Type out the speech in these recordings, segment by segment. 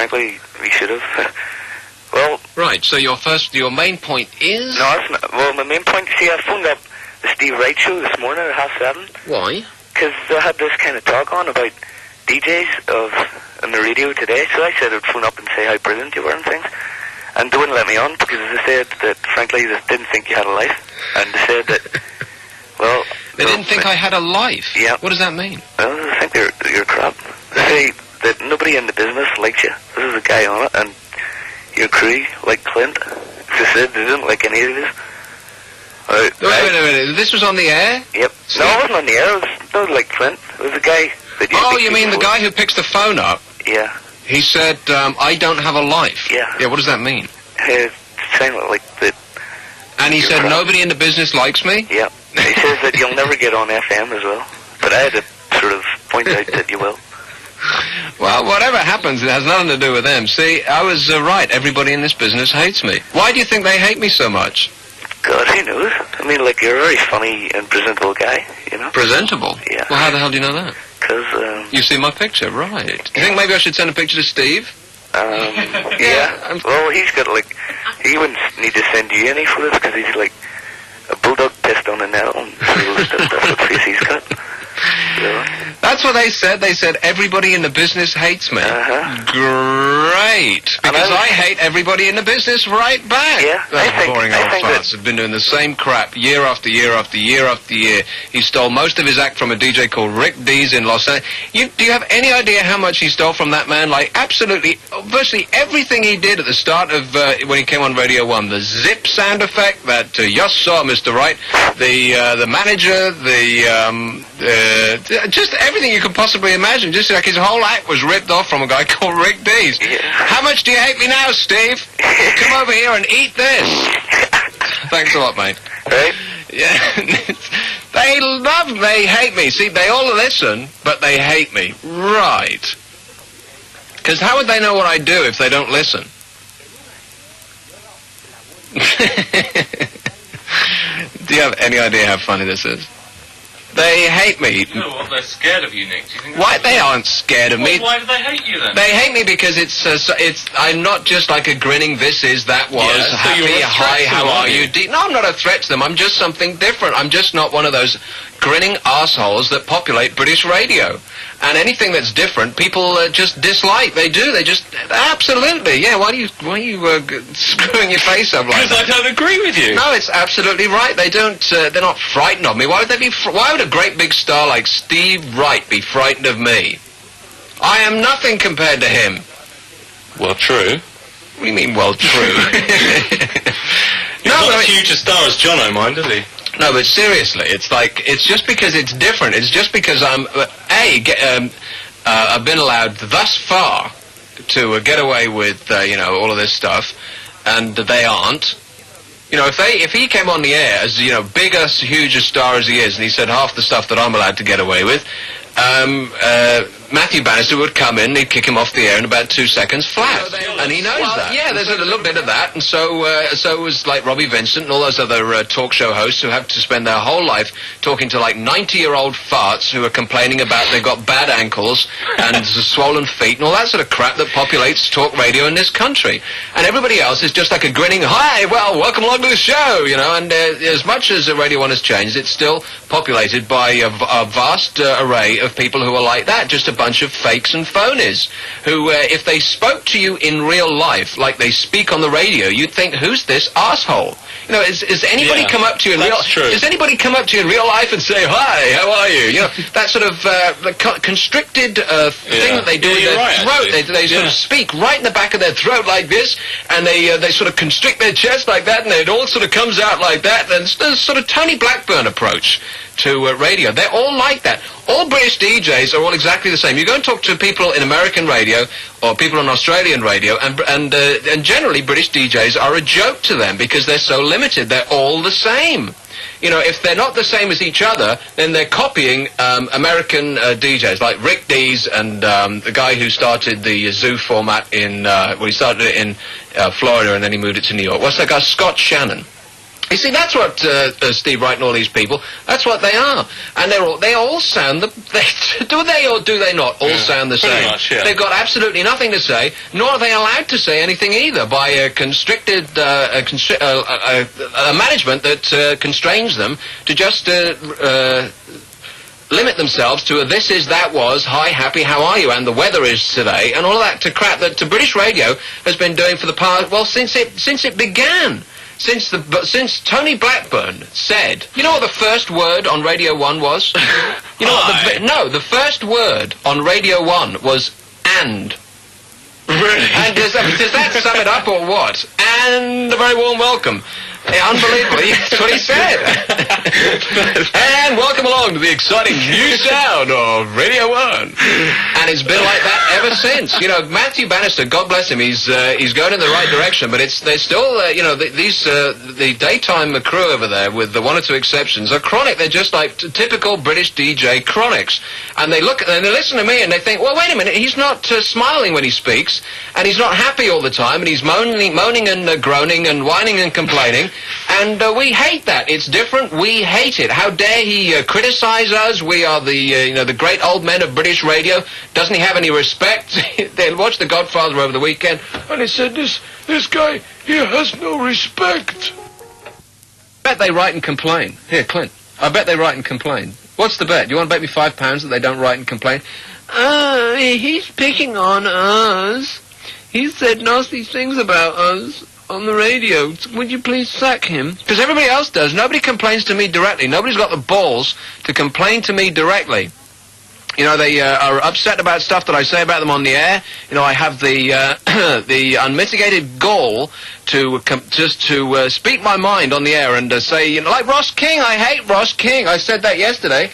frankly, we should have. Well... Right, so your main point is... No, that's not... Well, my main point, see, I phoned up the Steve Wright show this morning at 7:30. Why? Because I had this kind of talk on about DJs on the radio today, so I said I'd phone up and say how brilliant you were and things. And they wouldn't let me on because they said that, frankly, they didn't think you had a life. And they said that, well... They didn't think I had a life? Yeah. What does that mean? Well, they think you're crap. They say that nobody in the business likes you. This is a guy on it, and your crew, like Clint, they said they didn't like any of this. Wait a minute, this was on the air? Yep. No, it wasn't on the air, it was like Clint. It was a guy that you... Oh, you mean the guy who picks the phone up? Yeah. He said, I don't have a life. Yeah. Yeah, what does that mean? It's saying like that... And he said crap. Nobody in the business likes me? Yeah. He says that you'll never get on FM as well. But I had to sort of point out that you will. Well, whatever happens, it has nothing to do with them. See, I was right. Everybody in this business hates me. Why do you think they hate me so much? God, who knows? I mean, like, you're a very funny and presentable guy, you know? Presentable? Yeah. Well, how the hell do you know that? Because, You see my picture, right. You think maybe I should send a picture to Steve? Yeah. Well, he's got, like... He wouldn't need to send you any photos because he's, like, a bulldog pissed on a nail and that's what face he's got. So. That's what they said. They said everybody in the business hates me. Great. Because I hate everybody in the business right back. Yeah. Boring old farts have been doing the same crap year after year after year after year. He stole most of his act from a DJ called Rick Dees in Los Angeles. Do you have any idea how much he stole from that man? Like, absolutely, virtually everything he did at the start of when he came on Radio 1. The zip sound effect, that yes sir, Mr. Wright, the manager, just everything you could possibly imagine. Just like his whole act was ripped off from a guy called Rick Dees. Yeah. How much do you hate me now, Steve? Come over here and eat this. Thanks a lot, mate. Right? Yeah. They hate me. See, they all listen, but they hate me. Right. Because how would they know what I do if they don't listen? Do you have any idea how funny this is? They hate me. You know what? They're scared of you, Nick. Do you think why? They aren't scared of me. Why do they hate you then? They hate me because I'm not just like a grinning this is, that was, so happy, you're a threat hi, to how them, are you? No, I'm not a threat to them. I'm just something different. I'm just not one of those grinning assholes that populate British radio. And anything that's different, people just dislike. They do. They just absolutely. Yeah. Why are you screwing your face up like that? Because I don't agree with you. No, it's absolutely right. They don't. They're not frightened of me. Why would they be? Why would a great big star like Steve Wright be frightened of me? I am nothing compared to him. Well, true. What do you mean, well, true? He's not as huge a star as John O'Mine, does he? No, but seriously, it's like, it's just because it's different. It's just because I'm, I've been allowed thus far to get away with, all of this stuff, and they aren't. You know, if he came on the air as, big as, huge a star as he is, and he said half the stuff that I'm allowed to get away with, Matthew Bannister would come in, he'd kick him off the air in about 2 seconds flat. And he knows that. Yeah, there's a little bit of that, and so was like Robbie Vincent and all those other talk show hosts who have to spend their whole life talking to like 90-year-old farts who are complaining about they've got bad ankles and swollen feet and all that sort of crap that populates talk radio in this country. And everybody else is just like a grinning, hi, well, welcome along to the show, and as much as Radio 1 has changed, it's still populated by a vast array of people who are like that, just a bunch of fakes and phonies who, if they spoke to you in real life like they speak on the radio, you'd think, who's this asshole? Is anybody come up to you in real? True. Does anybody come up to you in real life and say, hi, how are you? That sort of constricted thing that they do in their throat. They sort of speak right in the back of their throat like this, and they sort of constrict their chest like that, and it all sort of comes out like that. And it's the sort of Tony Blackburn approach to radio. They're all like that. All British DJs are all exactly the same. You go and talk to people in American radio or people on Australian radio, and generally British DJs are a joke to them because they're so limited. They're all the same. If they're not the same as each other, then they're copying American DJs like Rick Dees and the guy who started the Zoo format in, he started it in Florida and then he moved it to New York. What's that guy? Scott Shannon. You see, that's what Steve Wright and all these people, that's what they are. And they all sound, do they or do they not all sound the same? Much, yeah. They've got absolutely nothing to say, nor are they allowed to say anything either by a constricted, a management that constrains them to just limit themselves to a this is, that was, hi, happy, how are you, and the weather is today, and all of that crap that British Radio has been doing for the past, well, since it began. Since Tony Blackburn said, you know what the first word on Radio 1 was? You know what the first word on Radio 1 was and. Really? And does that sum it up or what? And a very warm welcome. Yeah, unbelievably, that's what he said. And welcome along to the exciting new sound of Radio 1. And it's been like that ever since. You know, Matthew Bannister, God bless him, he's going in the right direction, but they're still, the daytime crew over there, with the one or two exceptions, are chronic. They're just like typical British DJ chronics. And they look, and they listen to me, and they think, well, wait a minute, he's not smiling when he speaks, and he's not happy all the time, and he's moaning and groaning and whining and complaining. And we hate that. It's different. We hate it. How dare he criticize us? We are the great old men of British radio. Doesn't he have any respect? They watched The Godfather over the weekend, and he said, this guy, he has no respect. I bet they write and complain. Here, Clint. I bet they write and complain. What's the bet? Do you want to bet me £5 that they don't write and complain? He's picking on us. He said nasty things about us on the radio. Would you please sack him? Because everybody else does. Nobody complains to me directly. Nobody's got the balls to complain to me directly. You know, they are upset about stuff that I say about them on the air. You know, I have the the unmitigated gall to speak my mind on the air and say, you know, like Ross King. I hate Ross King. I said that yesterday.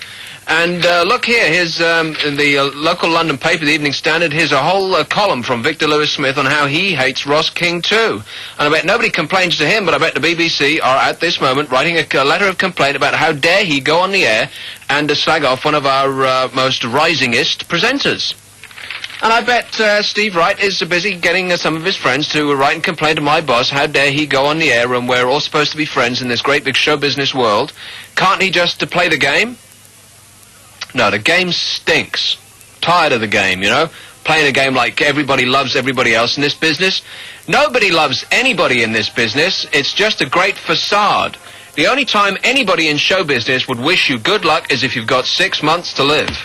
And look here, here's in the local London paper, the Evening Standard, here's a whole column from Victor Lewis Smith on how he hates Ross King too. And I bet nobody complains to him, but I bet the BBC are at this moment writing a letter of complaint about how dare he go on the air and slag off one of our most risingest presenters. And I bet Steve Wright is busy getting some of his friends to write and complain to my boss, how dare he go on the air and we're all supposed to be friends in this great big show business world. Can't he just play the game? No, the game stinks. Tired of the game, you know? Playing a game like everybody loves everybody else in this business. Nobody loves anybody in this business. It's just a great facade. The only time anybody in show business would wish you good luck is if you've got 6 months to live.